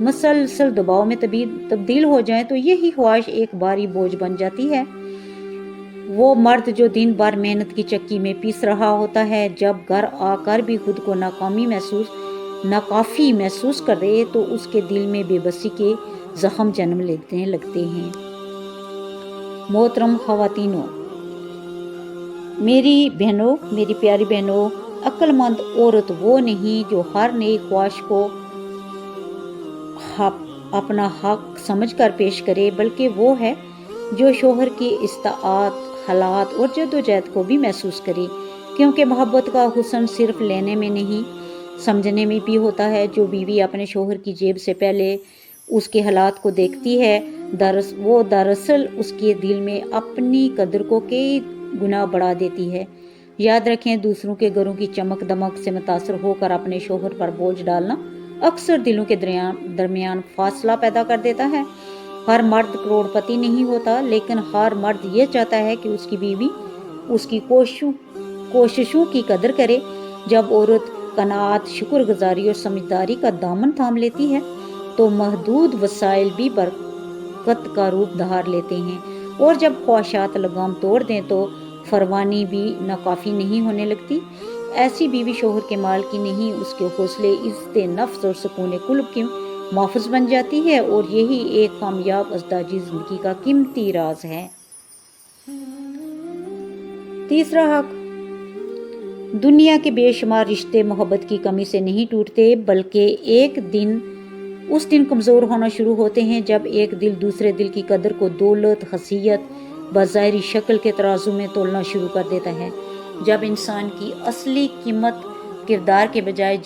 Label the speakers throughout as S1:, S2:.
S1: مسلسل دباؤ میں تبدیل ہو جائیں تو یہی خواہش ایک باری بوجھ بن جاتی ہے۔ وہ مرد جو دن بھر محنت کی چکی میں پیس رہا ہوتا ہے، جب گھر آ کر بھی خود کو ناکافی محسوس کرے تو اس کے دل میں بے بسی کے زخم جنم لینے لگتے ہیں۔ محترم خواتینوں، میری بہنوں، میری پیاری بہنوں، عقل مند عورت وہ نہیں جو ہر نئی خواہش کو اپنا حق سمجھ کر پیش کرے، بلکہ وہ ہے جو شوہر کی استطاعت، حالات اور جدوجہد کو بھی محسوس کرے، کیونکہ محبت کا حسن صرف لینے میں نہیں، سمجھنے میں بھی ہوتا ہے۔ جو بیوی اپنے شوہر کی جیب سے پہلے اس کے حالات کو دیکھتی ہے، وہ دراصل اس کے دل میں اپنی قدر کو کئی گنا بڑھا دیتی ہے۔ یاد رکھیں، دوسروں کے گھروں کی چمک دمک سے متاثر ہو کر اپنے شوہر پر بوجھ ڈالنا اکثر دلوں کے درمیان فاصلہ پیدا کر دیتا ہے۔ ہر مرد کروڑ پتی نہیں ہوتا، لیکن ہر مرد یہ چاہتا ہے کہ اس کی بیوی اس کی کوششوں کی قدر کرے۔ جب عورت قناعت، شکر گزاری اور سمجھداری کا دامن تھام لیتی ہے تو محدود وسائل بھی برکت کا روپ دھار لیتے ہیں، اور جب خواہشات لگام توڑ دیں تو فراوانی بھی ناکافی نہیں ہونے لگتی۔ ایسی بیوی شوہر کے مال کی نہیں، اس کے حوصلے، عزت نفس اور سکون قلب کی محافظ بن جاتی ہے، اور یہی ایک کامیاب ازدواجی زندگی کا قیمتی راز ہے۔ تیسرا حق، دنیا کے بے شمار رشتے محبت کی کمی سے نہیں ٹوٹتے، بلکہ اس دن کمزور ہونا شروع ہوتے ہیں جب ایک دل دوسرے دل کی قدر کو دولت، حیثیت، بظاہری شکل کے ترازو میں تولنا شروع کر دیتا ہے۔ جب انسان کی اصلی قیمت کردار کے بجائے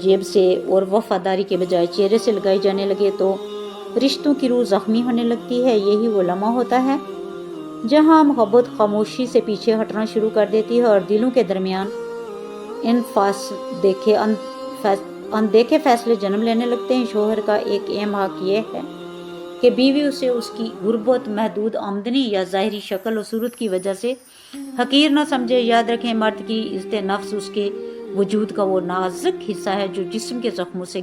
S1: جیب سے اور وفاداری کے بجائے چہرے سے لگائی جانے لگے تو رشتوں کی روح زخمی ہونے لگتی ہے۔ یہی وہ لمحہ ہوتا ہے جہاں محبت خاموشی سے پیچھے ہٹنا شروع کر دیتی ہے اور دلوں کے درمیان اندیکھے فیصلے جنم لینے لگتے ہیں۔ شوہر کا ایک اہم حق یہ ہے کہ بیوی اسے اس کی غربت، محدود آمدنی یا ظاہری شکل و صورت کی وجہ سے حقیر نہ سمجھے۔ یاد رکھیں، مرد کی عزت نفس اس کے وجود کا وہ نازک حصہ ہے جو جسم کے زخموں سے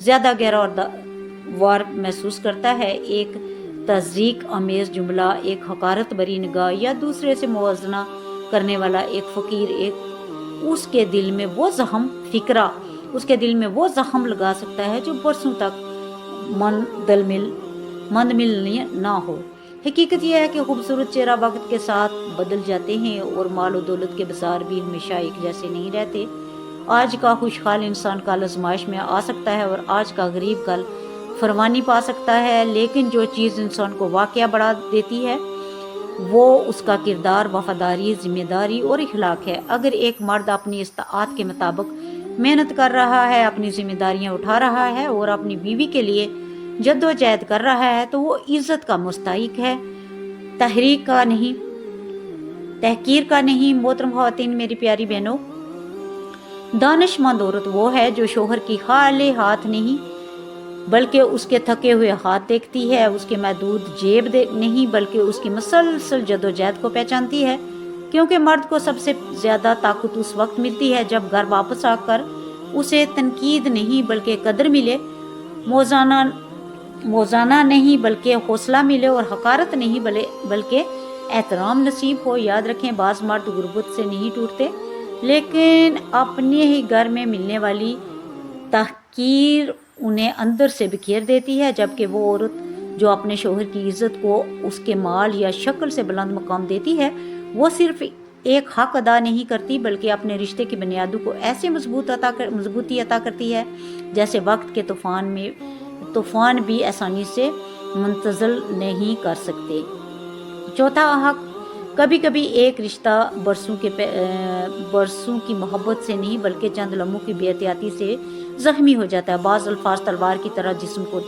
S1: زیادہ گہرا اور وار محسوس کرتا ہے۔ ایک تضحیک آمیز جملہ، ایک حقارت بری نگاہ یا دوسرے سے موازنہ کرنے والا ایک فقیر اس کے دل میں وہ زخم لگا سکتا ہے جو برسوں تک مندمل نہ ہو۔ حقیقت یہ ہے کہ خوبصورت چہرہ وقت کے ساتھ بدل جاتے ہیں، اور مال و دولت کے بازار بھی ہمیشہ ایک جیسے نہیں رہتے۔ آج کا خوشحال انسان کل آزمائش میں آ سکتا ہے، اور آج کا غریب کل فراوانی پا سکتا ہے، لیکن جو چیز انسان کو واقعہ بڑھا دیتی ہے وہ اس کا کردار، وفاداری، ذمہ داری اور اخلاق ہے۔ اگر ایک مرد اپنی استطاعت کے مطابق محنت کر رہا ہے، اپنی ذمہ داریاں اٹھا رہا ہے اور اپنی بیوی کے لیے جدوجہد کر رہا ہے تو وہ عزت کا مستحق ہے، تحقیر کا نہیں۔ محترم خواتین، میری پیاری بہنوں، دانش مند عورت وہ ہے جو شوہر کی خالی ہاتھ نہیں بلکہ اس کے تھکے ہوئے ہاتھ دیکھتی ہے، اس کے محدود جیب نہیں بلکہ اس کی مسلسل جدوجہد کو پہچانتی ہے، کیونکہ مرد کو سب سے زیادہ طاقت اس وقت ملتی ہے جب گھر واپس آ کر اسے تنقید نہیں بلکہ قدر ملے، موزانہ نہیں بلکہ حوصلہ ملے، اور حقارت نہیں بلکہ احترام نصیب ہو۔ یاد رکھیں، بعض مرد غربت سے نہیں ٹوٹتے، لیکن اپنے ہی گھر میں ملنے والی تحقیر انہیں اندر سے بکھیر دیتی ہے، جبکہ وہ عورت جو اپنے شوہر کی عزت کو اس کے مال یا شکل سے بلند مقام دیتی ہے، وہ صرف ایک حق ادا نہیں کرتی بلکہ اپنے رشتے کی بنیادوں کو ایسے مضبوطی عطا کرتی ہے جیسے وقت کے طوفان بھی آسانی سے منتزل نہیں کر سکتے۔ چوتھا حق، کبھی کبھی ایک رشتہ برسوں کی محبت سے نہیں بلکہ چند لمحوں کی بے احتیاطی سے زخمی ہو جاتا ہے۔ بعض الفاظ تلوار کی طرح جسم کو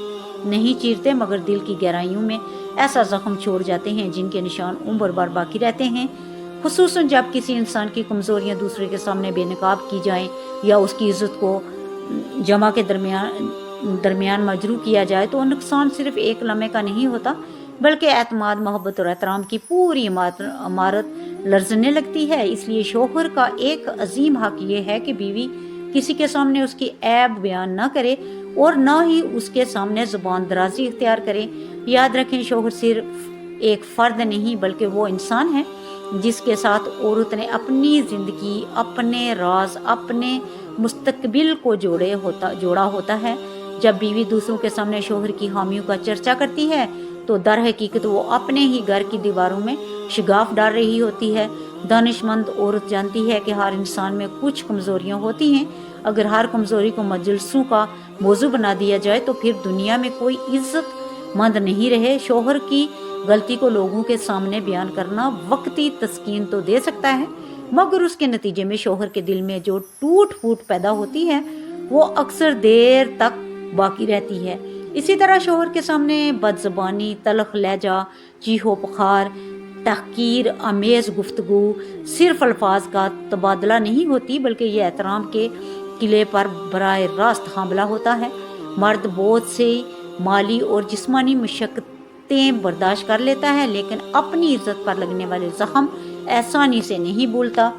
S1: نہیں چیرتے مگر دل کی گہرائیوں میں ایسا زخم چھوڑ جاتے ہیں جن کے نشان عمر بھر باقی رہتے ہیں، خصوصاً جب کسی انسان کی کمزوریاں دوسرے کے سامنے بے نقاب کی جائیں یا اس کی عزت کو جمع کے درمیان مجروح کیا جائے تو نقصان صرف ایک لمحے کا نہیں ہوتا بلکہ اعتماد، محبت اور احترام کی پوری عمارت لرزنے لگتی ہے۔ اس لیے شوہر کا ایک عظیم حق یہ ہے کہ بیوی کسی کے سامنے اس کی عیب بیان نہ کرے اور نہ ہی اس کے سامنے زبان درازی اختیار کرے۔ یاد رکھیں، شوہر صرف ایک فرد نہیں بلکہ وہ انسان ہے جس کے ساتھ عورت نے اپنی زندگی، اپنے راز، اپنے مستقبل کو جوڑا ہوتا ہے۔ جب بیوی دوسروں کے سامنے شوہر کی خامیوں کا چرچا کرتی ہے تو در حقیقت وہ اپنے ہی گھر کی دیواروں میں شگاف ڈال رہی ہوتی ہے۔ دانش مند عورت جانتی ہے کہ ہر انسان میں کچھ کمزوریاں ہوتی ہیں۔ اگر ہر کمزوری کو مجلسوں کا موضوع بنا دیا جائے تو پھر دنیا میں کوئی عزت مند نہیں رہے۔ شوہر کی غلطی کو لوگوں کے سامنے بیان کرنا وقتی تسکین تو دے سکتا ہے، مگر اس کے نتیجے میں شوہر کے دل میں جو ٹوٹ پھوٹ پیدا ہوتی ہے وہ اکثر دیر تک باقی رہتی ہے۔ اسی طرح شوہر کے سامنے بد زبانی، تلخ لہجہ، چیخو پخار، تحقیر آمیز گفتگو صرف الفاظ کا تبادلہ نہیں ہوتی بلکہ یہ احترام کے قلعے پر براہ راست حاملہ ہوتا ہے۔ مرد بہت سے مالی اور جسمانی مشقتیں برداشت کر لیتا ہے لیکن اپنی عزت پر لگنے والے زخم آسانی سے نہیں بھولتا۔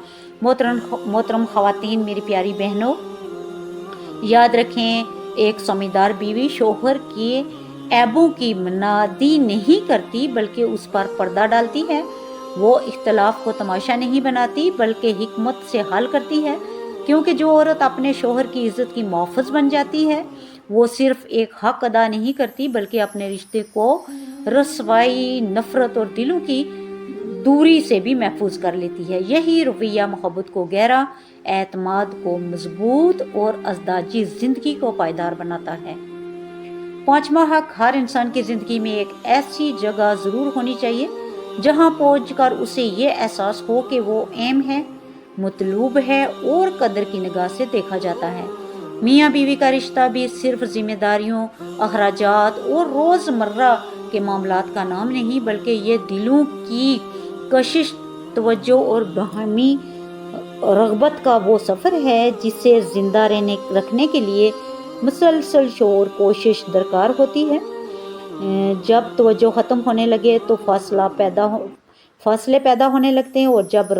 S1: محترم خواتین، میری پیاری بہنوں، یاد رکھیں، ایک سمجھدار بیوی شوہر کے عیبوں کی منادی نہیں کرتی بلکہ اس پر پردہ ڈالتی ہے۔ وہ اختلاف کو تماشا نہیں بناتی بلکہ حکمت سے حل کرتی ہے، کیونکہ جو عورت اپنے شوہر کی عزت کی محافظ بن جاتی ہے وہ صرف ایک حق ادا نہیں کرتی بلکہ اپنے رشتے کو رسوائی، نفرت اور دلوں کی دوری سے بھی محفوظ کر لیتی ہے۔ یہی رویہ محبت کو گہرا، اعتماد کو مضبوط اور ازدواجی زندگی کو پائیدار بناتا ہے۔ پانچواں حق، ہر انسان کی زندگی میں ایک ایسی جگہ ضرور ہونی چاہیے جہاں پہنچ کر اسے یہ احساس ہو کہ وہ اہم ہے، مطلوب ہے اور قدر کی نگاہ سے دیکھا جاتا ہے۔ میاں بیوی کا رشتہ بھی صرف ذمہ داریوں، اخراجات اور روزمرہ کے معاملات کا نام نہیں بلکہ یہ دلوں کی کشش، توجہ اور باہمی رغبت کا وہ سفر ہے جسے زندہ رکھنے کے لیے مسلسل شور کوشش درکار ہوتی ہے۔ جب توجہ ختم ہونے لگے تو فاصلے پیدا ہونے لگتے ہیں اور جب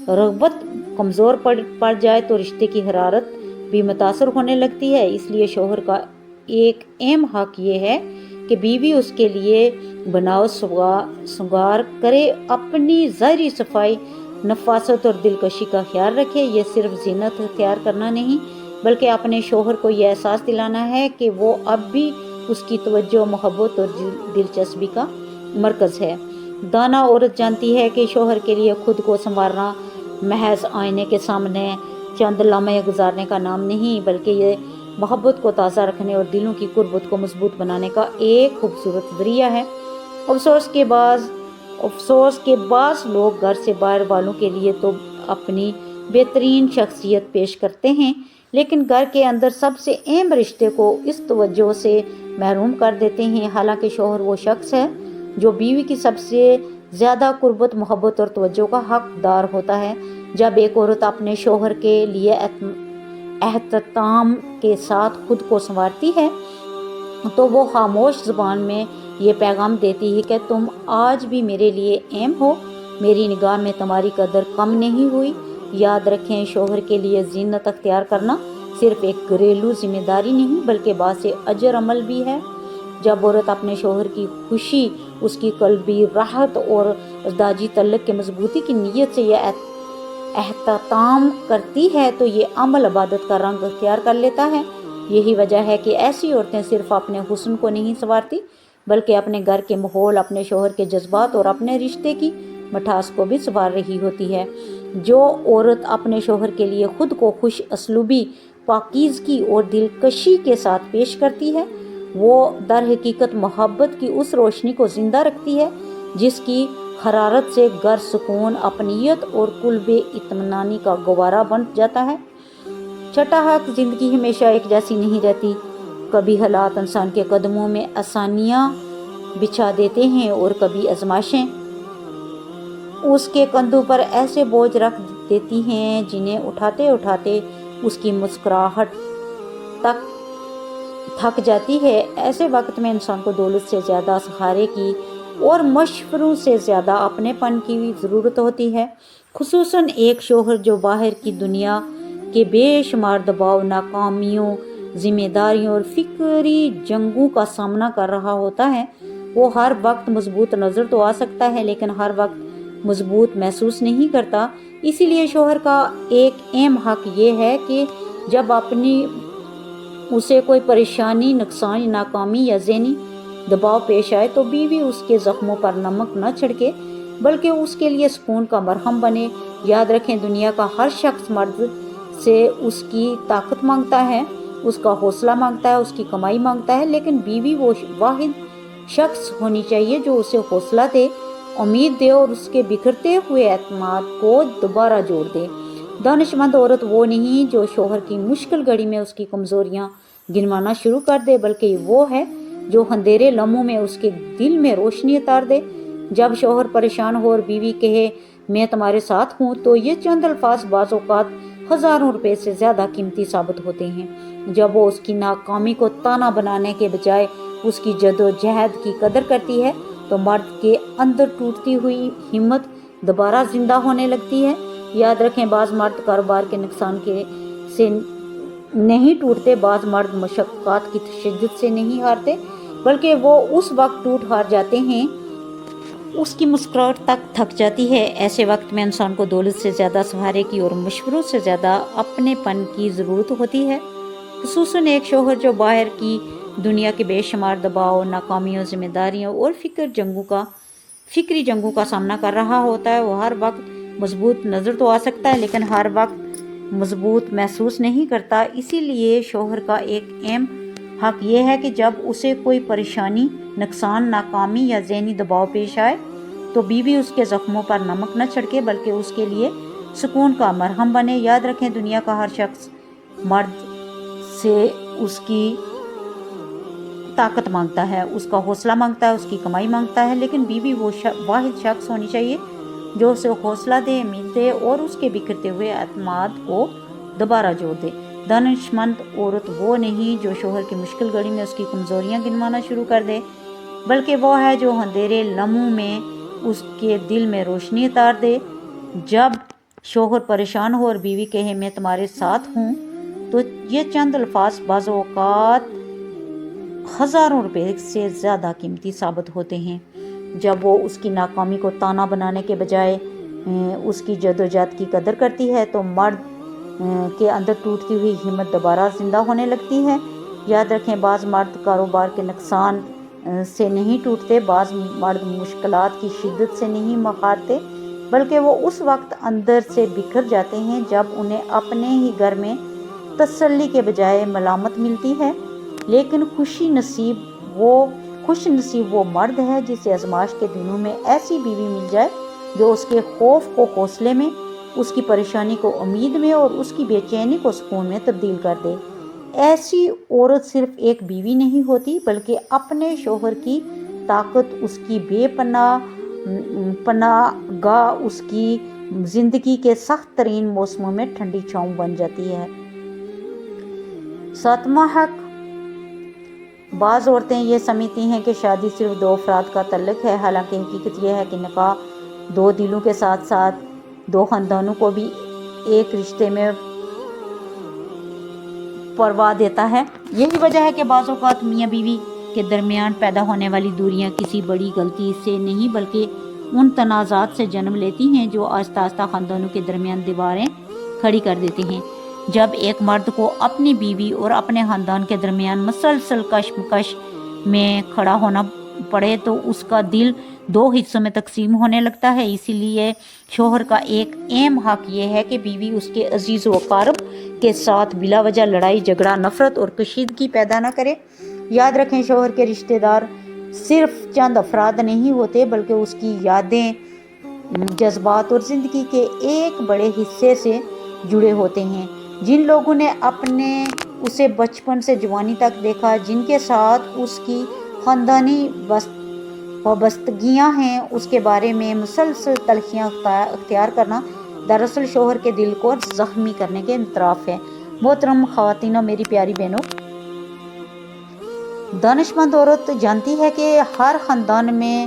S1: رغبت کمزور پڑ جائے تو رشتے کی حرارت بھی متاثر ہونے لگتی ہے۔ اس لیے شوہر کا ایک اہم حق یہ ہے کہ بیوی اس کے لیے بناؤ سنگار کرے، اپنی ظاہری صفائی، نفاست اور دلکشی کا خیال رکھے۔ یہ صرف زینت اختیار کرنا نہیں بلکہ اپنے شوہر کو یہ احساس دلانا ہے کہ وہ اب بھی اس کی توجہ، محبت اور دلچسپی کا مرکز ہے۔ دانا عورت جانتی ہے کہ شوہر کے لیے خود کو سنوارنا محض آئینے کے سامنے چند لمحے گزارنے کا نام نہیں بلکہ یہ محبت کو تازہ رکھنے اور دلوں کی قربت کو مضبوط بنانے کا ایک خوبصورت ذریعہ ہے۔ افسوس کے بعض لوگ گھر سے باہر والوں کے لیے تو اپنی بہترین شخصیت پیش کرتے ہیں لیکن گھر کے اندر سب سے اہم رشتے کو اس توجہ سے محروم کر دیتے ہیں۔ حالانکہ شوہر وہ شخص ہے جو بیوی کی سب سے زیادہ قربت، محبت اور توجہ کا حقدار ہوتا ہے۔ جب ایک عورت اپنے شوہر کے لیے احترام کے ساتھ خود کو سنوارتی ہے تو وہ خاموش زبان میں یہ پیغام دیتی ہے کہ تم آج بھی میرے لیے اہم ہو، میری نگاہ میں تمہاری قدر کم نہیں ہوئی۔ یاد رکھیں، شوہر کے لیے زینت اختیار کرنا صرف ایک گھریلو ذمہ داری نہیں بلکہ باعث اجر عمل بھی ہے۔ جب عورت اپنے شوہر کی خوشی، اس کی قلبی راحت اور ازدواجی تعلق کی مضبوطی کی نیت سے یہ احترام کرتی ہے تو یہ عمل عبادت کا رنگ اختیار کر لیتا ہے۔ یہی وجہ ہے کہ ایسی عورتیں صرف اپنے حسن کو نہیں سنوارتی بلکہ اپنے گھر کے ماحول، اپنے شوہر کے جذبات اور اپنے رشتے کی مٹھاس کو بھی سنوار رہی ہوتی ہے۔ جو عورت اپنے شوہر کے لیے خود کو خوش اسلوبی، پاکیزگی اور دلکشی کے ساتھ پیش کرتی ہے وہ در حقیقت محبت کی اس روشنی کو زندہ رکھتی ہے جس کی حرارت سے گھر سکون، اپنیت اور قلب اطمینانی کا گوارا بن جاتا ہے۔ چھٹا حق، زندگی ہمیشہ ایک جیسی نہیں رہتی۔ کبھی حالات انسان کے قدموں میں آسانیاں بچھا دیتے ہیں اور کبھی آزمائشیں اس کے کندھوں پر ایسے بوجھ رکھ دیتی ہیں جنہیں اٹھاتے اٹھاتے اس کی مسکراہٹ تک تھک جاتی ہے۔ ایسے وقت میں انسان کو دولت سے زیادہ سہارے کی اور مشوروں سے زیادہ اپنے پن کی ضرورت ہوتی ہے، خصوصاً ایک شوہر جو باہر کی دنیا کے بے شمار دباؤ، ناکامیوں، ذمہ داریوں اور فکری جنگوں کا سامنا کر رہا ہوتا ہے۔ وہ ہر وقت مضبوط نظر تو آ سکتا ہے لیکن ہر وقت مضبوط محسوس نہیں کرتا۔ اسی لیے شوہر کا ایک اہم حق یہ ہے کہ جب اسے کوئی پریشانی، نقصان، ناکامی یا ذہنی دباؤ پیش آئے تو بیوی اس کے زخموں پر نمک نہ چھڑکے بلکہ اس کے لیے سکون کا مرہم بنے۔ یاد رکھیں، دنیا کا ہر شخص مرد سے اس کی طاقت مانگتا ہے، اس کا حوصلہ مانگتا ہے، اس کی کمائی مانگتا ہے، لیکن بیوی وہ واحد شخص ہونی چاہیے جو اسے حوصلہ دے، امید دے اور اس کے بکھرتے ہوئے اعتماد کو دوبارہ جوڑ دے۔ دانش مند عورت وہ نہیں جو شوہر کی مشکل گھڑی میں اس کی کمزوریاں گنوانا شروع کر دے، بلکہ وہ ہے جو اندھیرے لمحوں میں اس کے دل میں روشنی اتار دے۔ جب شوہر پریشان ہو اور بیوی کہے میں تمہارے ساتھ ہوں تو یہ چند الفاظ بعض اوقات ہزاروں روپے سے زیادہ قیمتی ثابت ہوتے ہیں۔ جب وہ اس کی ناکامی کو تانا بنانے کے بجائے اس کی جدوجہد کی قدر کرتی ہے تو مرد کے اندر ٹوٹتی ہوئی ہمت دوبارہ زندہ ہونے لگتی ہے۔ یاد رکھیں، بعض مرد کاروبار کے نقصان سے نہیں ٹوٹتے، بعض مرد مشقات کی شدت سے نہیں ہارتے، بلکہ وہ اس وقت ٹوٹ ہار جاتے ہیں اس کی مسکراہٹ تک تھک جاتی ہے۔ ایسے وقت میں انسان کو دولت سے زیادہ سہارے کی اور مشوروں سے زیادہ اپنے پن کی ضرورت ہوتی ہے، خصوصاً ایک شوہر جو باہر کی دنیا کے بے شمار دباؤ، ناکامیوں، ذمہ داریوں اور فکری جنگوں کا سامنا کر رہا ہوتا ہے۔ وہ ہر وقت مضبوط نظر تو آ سکتا ہے لیکن ہر وقت مضبوط محسوس نہیں کرتا۔ اسی لیے شوہر کا ایک اہم حق یہ ہے کہ جب اسے کوئی پریشانی، نقصان، ناکامی یا ذہنی دباؤ پیش آئے تو بیوی اس کے زخموں پر نمک نہ چھڑکے بلکہ اس کے لیے سکون کا مرہم بنے۔ یاد رکھیں، دنیا کا ہر شخص مرد سے اس کی طاقت مانگتا ہے، اس کا حوصلہ مانگتا ہے، اس کی کمائی مانگتا ہے، لیکن بیوی وہ واحد شخص ہونی چاہیے جو اسے حوصلہ دے، امید دے اور اس کے بکھرتے ہوئے اعتماد کو دوبارہ جوڑ دے۔ دانش مند عورت وہ نہیں جو شوہر کی مشکل گھڑی میں اس کی کمزوریاں گنوانا شروع کر دے، بلکہ وہ ہے جو اندھیرے لمحوں میں اس کے دل میں روشنی اتار دے۔ جب شوہر پریشان ہو اور بیوی کہے میں تمہارے ساتھ ہوں تو یہ چند الفاظ بعض اوقات ہزاروں روپے سے زیادہ قیمتی ثابت ہوتے ہیں۔ جب وہ اس کی ناکامی کو تانا بنانے کے بجائے اس کی جدوجہد کی قدر کرتی ہے تو مرد کے اندر ٹوٹتی ہوئی ہمت دوبارہ زندہ ہونے لگتی ہے۔ یاد رکھیں، بعض مرد کاروبار کے نقصان سے نہیں ٹوٹتے، بعض مرد مشکلات کی شدت سے نہیں ہارتے، بلکہ وہ اس وقت اندر سے بکھر جاتے ہیں جب انہیں اپنے ہی گھر میں تسلی کے بجائے ملامت ملتی ہے۔ لیکن خوش نصیب وہ مرد ہے جسے آزمائش کے دنوں میں ایسی بیوی مل جائے جو اس کے خوف کو حوصلے میں، اس کی پریشانی کو امید میں اور اس کی بے چینی کو سکون میں تبدیل کر دے۔ ایسی عورت صرف ایک بیوی نہیں ہوتی بلکہ اپنے شوہر کی طاقت، اس کی بے پناہ گاہ، اس کی زندگی کے سخت ترین موسموں میں ٹھنڈی چھاؤں بن جاتی ہے۔ ساتواں حق، بعض عورتیں یہ سمجھتی ہیں کہ شادی صرف دو افراد کا تعلق ہے، حالانکہ حقیقت یہ ہے کہ نکاح دو دلوں کے ساتھ ساتھ دو خاندانوں کو بھی ایک رشتے میں پروا دیتا ہے۔ یہی وجہ ہے کہ بعض اوقات میاں بیوی کے درمیان پیدا ہونے والی دوریاں کسی بڑی غلطی سے نہیں بلکہ ان تنازعات سے جنم لیتی ہیں جو آہستہ آہستہ خاندانوں کے درمیان دیواریں کھڑی کر دیتے ہیں۔ جب ایک مرد کو اپنی بیوی اور اپنے خاندان کے درمیان مسلسل کشمکش میں کھڑا ہونا پڑے تو اس کا دل دو حصوں میں تقسیم ہونے لگتا ہے۔ اسی لیے شوہر کا ایک اہم حق یہ ہے کہ بیوی اس کے عزیز و اقارب کے ساتھ بلا وجہ لڑائی جھگڑا، نفرت اور کشیدگی پیدا نہ کرے۔ یاد رکھیں، شوہر کے رشتہ دار صرف چند افراد نہیں ہوتے بلکہ اس کی یادیں، جذبات اور زندگی کے ایک بڑے حصے سے جڑے ہوتے ہیں۔ جن لوگوں نے اسے بچپن سے جوانی تک دیکھا، جن کے ساتھ اس کی خاندانی وابستگیاں ہیں، اس کے بارے میں مسلسل تلخیاں اختیار کرنا دراصل شوہر کے دل کو زخمی کرنے کے اطراف ہے۔ محترم خواتین و میری پیاری بہنوں، دانش مند عورت جانتی ہے کہ ہر خاندان میں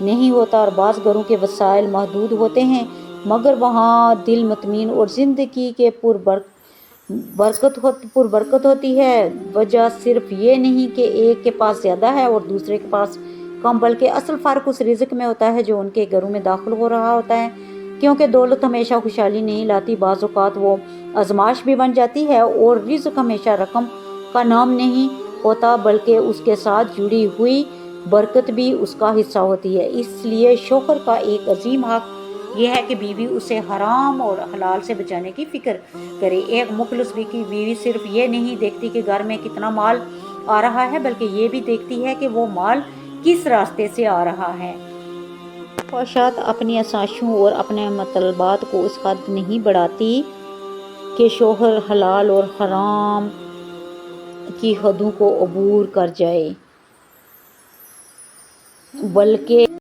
S1: نہیں ہوتا اور بعض گھروں کے وسائل محدود ہوتے ہیں مگر وہاں دل مطمئن اور زندگی کے پربرکت ہوتی ہے۔ وجہ صرف یہ نہیں کہ ایک کے پاس زیادہ ہے اور دوسرے کے پاس کم، بلکہ اصل فرق اس رزق میں ہوتا ہے جو ان کے گھروں میں داخل ہو رہا ہوتا ہے، کیونکہ دولت ہمیشہ خوشحالی نہیں لاتی، بعض اوقات وہ آزمائش بھی بن جاتی ہے، اور رزق ہمیشہ رقم کا نام نہیں ہوتا بلکہ اس کے ساتھ جڑی ہوئی برکت بھی اس کا حصہ ہوتی ہے۔ اس لیے شوہر کا ایک عظیم حق یہ ہے کہ بیوی اسے حرام اور حلال سے بچانے کی فکر کرے۔ ایک مخلص بیوی صرف یہ نہیں دیکھتی کہ گھر میں کتنا مال آ رہا ہے، بلکہ یہ بھی دیکھتی ہے کہ وہ مال کس راستے سے آ رہا ہے۔ خواہشات اپنی آسائشوں اور اپنے مطالبات کو اس حد نہیں بڑھاتی کہ شوہر حلال اور حرام کی حدوں کو عبور کر جائے، بلکہ